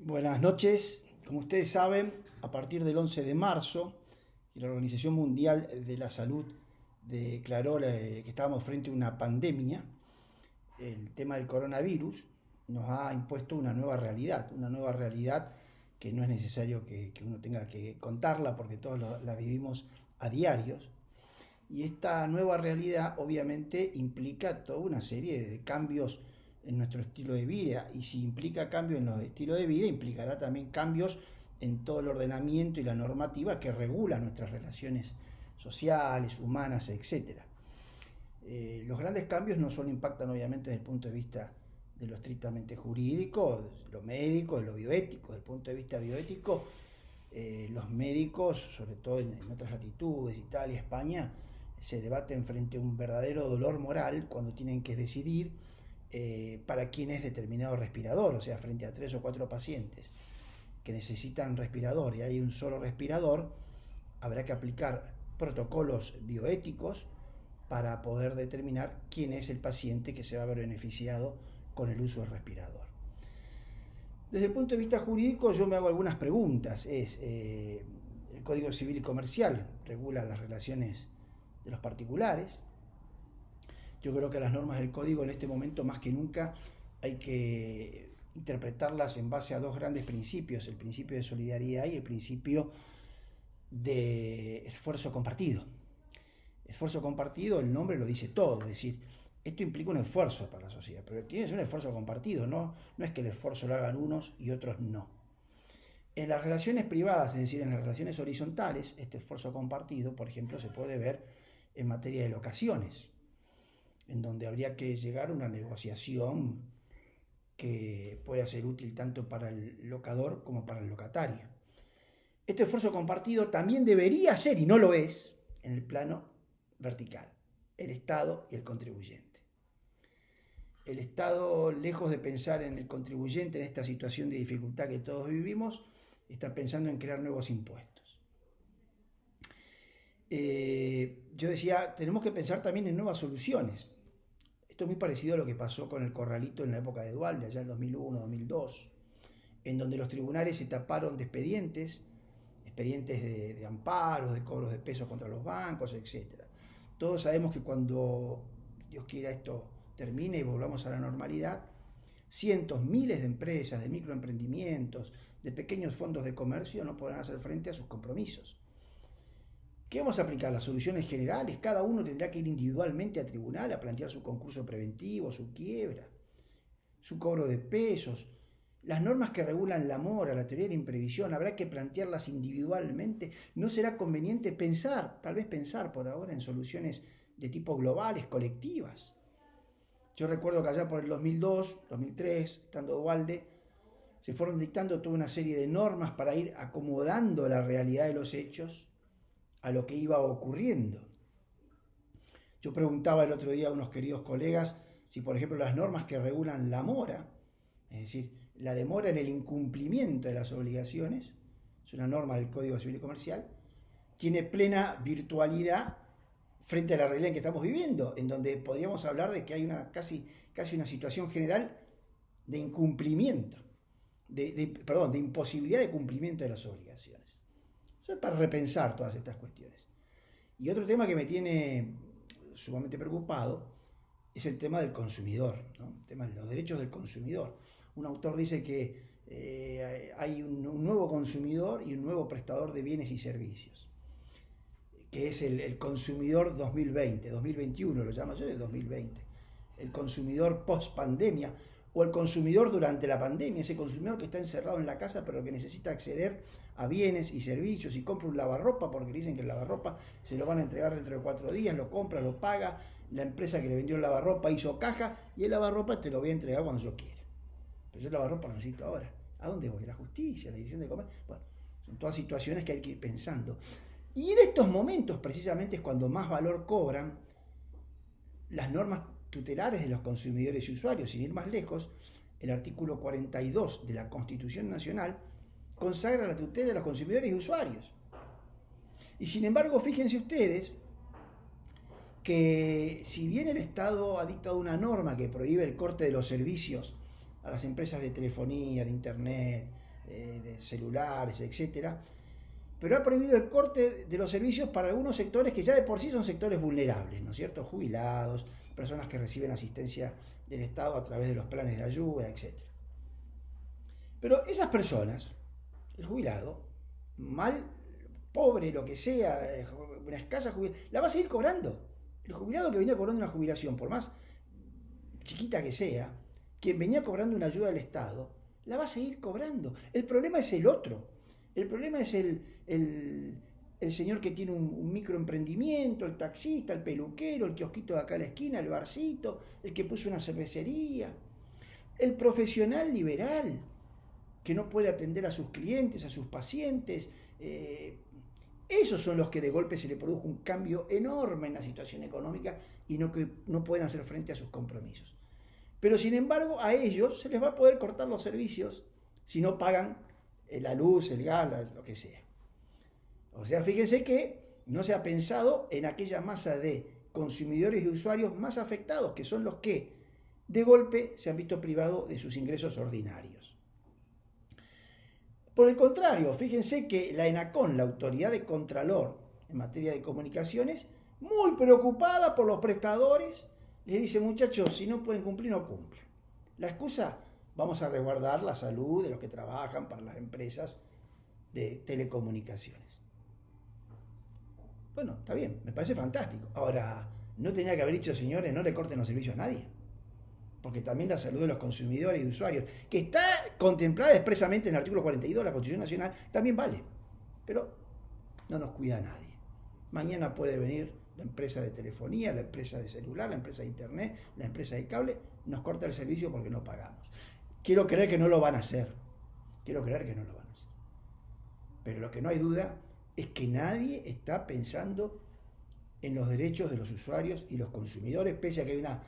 Buenas noches. Como ustedes saben, a partir del 11 de marzo, la Organización Mundial de la Salud declaró que estábamos frente a una pandemia. El tema del coronavirus nos ha impuesto una nueva realidad que no es necesario que uno tenga que contarla porque todos la vivimos a diarios. Y esta nueva realidad obviamente implica toda una serie de cambios en nuestro estilo de vida, y si implica cambios en los estilos de vida, implicará también cambios en todo el ordenamiento y la normativa que regula nuestras relaciones sociales, humanas, etc. Los grandes cambios no solo impactan obviamente desde el punto de vista de lo estrictamente jurídico, de lo médico, de lo bioético. Desde el punto de vista bioético, los médicos, sobre todo en otras latitudes, Italia, España, se debaten frente a un verdadero dolor moral cuando tienen que decidir para quién es determinado respirador, o sea, frente a 3 o 4 pacientes que necesitan respirador y hay un solo respirador, habrá que aplicar protocolos bioéticos para poder determinar quién es el paciente que se va a ver beneficiado con el uso del respirador. Desde el punto de vista jurídico, yo me hago algunas preguntas. El Código Civil y Comercial regula las relaciones de los particulares. Yo creo que las normas del código en este momento más que nunca hay que interpretarlas en base a dos grandes principios: el principio de solidaridad y el principio de esfuerzo compartido. Esfuerzo compartido, el nombre lo dice todo, es decir, esto implica un esfuerzo para la sociedad, pero tiene que ser un esfuerzo compartido, no es que el esfuerzo lo hagan unos y otros no. En las relaciones privadas, es decir, en las relaciones horizontales, este esfuerzo compartido, por ejemplo, se puede ver en materia de locaciones, en donde habría que llegar a una negociación que pueda ser útil tanto para el locador como para el locatario. Este esfuerzo compartido también debería ser, y no lo es, en el plano vertical, el Estado y el contribuyente. El Estado, lejos de pensar en el contribuyente en esta situación de dificultad que todos vivimos, está pensando en crear nuevos impuestos. Yo decía, tenemos que pensar también en nuevas soluciones. Esto es muy parecido a lo que pasó con el corralito en la época de Duhalde, allá en 2001-2002, en donde los tribunales se taparon de expedientes de amparos, de cobros de pesos contra los bancos, etc. Todos sabemos que cuando Dios quiera esto termine y volvamos a la normalidad, cientos, miles de empresas, de microemprendimientos, de pequeños fondos de comercio no podrán hacer frente a sus compromisos. ¿Qué vamos a aplicar? ¿Las soluciones generales? Cada uno tendrá que ir individualmente a tribunal a plantear su concurso preventivo, su quiebra, su cobro de pesos. Las normas que regulan la mora, la teoría de la imprevisión, habrá que plantearlas individualmente. ¿No será conveniente tal vez pensar por ahora en soluciones de tipo globales, colectivas? Yo recuerdo que allá por el 2002, 2003, estando Duhalde, se fueron dictando toda una serie de normas para ir acomodando la realidad de los hechos a lo que iba ocurriendo. Yo preguntaba el otro día a unos queridos colegas si, por ejemplo, las normas que regulan la mora, es decir, la demora en el incumplimiento de las obligaciones, es una norma del Código Civil y Comercial, tiene plena virtualidad frente a la realidad en que estamos viviendo, en donde podríamos hablar de que hay casi una situación general de incumplimiento, de imposibilidad de cumplimiento de las obligaciones. Eso es para repensar todas estas cuestiones. Y otro tema que me tiene sumamente preocupado es el tema del consumidor, ¿no? El tema de los derechos del consumidor. Un autor dice que hay un nuevo consumidor y un nuevo prestador de bienes y servicios, que es el consumidor 2021, lo llamo yo, de 2020. El consumidor post pandemia o el consumidor durante la pandemia, ese consumidor que está encerrado en la casa pero que necesita acceder a bienes y servicios y compra un lavarropa porque le dicen que el lavarropa se lo van a entregar dentro de 4 días, lo compra, lo paga, la empresa que le vendió el lavarropa hizo caja y el lavarropa te lo voy a entregar cuando yo quiera. Pero yo el lavarropa lo necesito ahora. ¿A dónde voy? ¿A la justicia? ¿A la división de comercio? Bueno, son todas situaciones que hay que ir pensando. Y en estos momentos precisamente es cuando más valor cobran las normas tutelares de los consumidores y usuarios. Sin ir más lejos, el artículo 42 de la Constitución Nacional consagra la tutela de los consumidores y usuarios. Y sin embargo, fíjense ustedes que si bien el Estado ha dictado una norma que prohíbe el corte de los servicios a las empresas de telefonía, de internet, de celulares, etcétera, pero ha prohibido el corte de los servicios para algunos sectores que ya de por sí son sectores vulnerables, ¿no es cierto? Jubilados, personas que reciben asistencia del Estado a través de los planes de ayuda, etcétera. Pero esas personas, el jubilado, mal, pobre, lo que sea, una escasa jubilación, la va a seguir cobrando. El jubilado que venía cobrando una jubilación, por más chiquita que sea, quien venía cobrando una ayuda del Estado, la va a seguir cobrando. El problema es el otro. El problema es el señor que tiene un microemprendimiento, el taxista, el peluquero, el kiosquito de acá a la esquina, el barcito, el que puso una cervecería. El profesional liberal, que no puede atender a sus clientes, a sus pacientes. Esos son los que de golpe se le produjo un cambio enorme en la situación económica y que no pueden hacer frente a sus compromisos. Pero sin embargo a ellos se les va a poder cortar los servicios si no pagan la luz, el gas, lo que sea. O sea, fíjense que no se ha pensado en aquella masa de consumidores y usuarios más afectados, que son los que de golpe se han visto privados de sus ingresos ordinarios. Por el contrario, fíjense que la ENACON, la Autoridad de Contralor en materia de comunicaciones, muy preocupada por los prestadores, les dice, muchachos, si no pueden cumplir, no cumplen. La excusa, vamos a resguardar la salud de los que trabajan para las empresas de telecomunicaciones. Bueno, está bien, me parece fantástico. Ahora, no tenía que haber dicho, señores, no le corten los servicios a nadie. Porque también la salud de los consumidores y usuarios, que está contemplada expresamente en el artículo 42 de la Constitución Nacional, también vale. Pero no nos cuida a nadie. Mañana puede venir la empresa de telefonía, la empresa de celular, la empresa de internet, la empresa de cable, nos corta el servicio porque no pagamos. Quiero creer que no lo van a hacer. Quiero creer que no lo van a hacer. Pero lo que no hay duda es que nadie está pensando en los derechos de los usuarios y los consumidores, pese a que hay una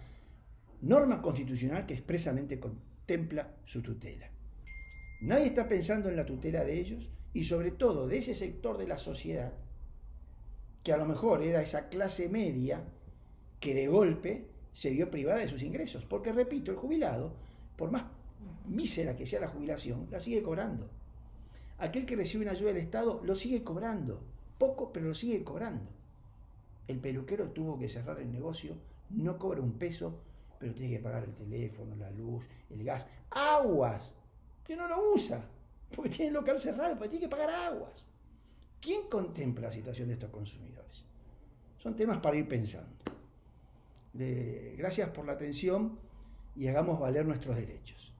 norma constitucional que expresamente contempla su tutela. Nadie está pensando en la tutela de ellos y sobre todo de ese sector de la sociedad que a lo mejor era esa clase media que de golpe se vio privada de sus ingresos. Porque, repito, el jubilado, por más mísera que sea la jubilación, la sigue cobrando. Aquel que recibe una ayuda del Estado lo sigue cobrando. Poco, pero lo sigue cobrando. El peluquero tuvo que cerrar el negocio, no cobra un peso, pero tiene que pagar el teléfono, la luz, el gas, aguas, que no lo usa, porque tiene el local cerrado, pero tiene que pagar aguas. ¿Quién contempla la situación de estos consumidores? Son temas para ir pensando. Gracias por la atención y hagamos valer nuestros derechos.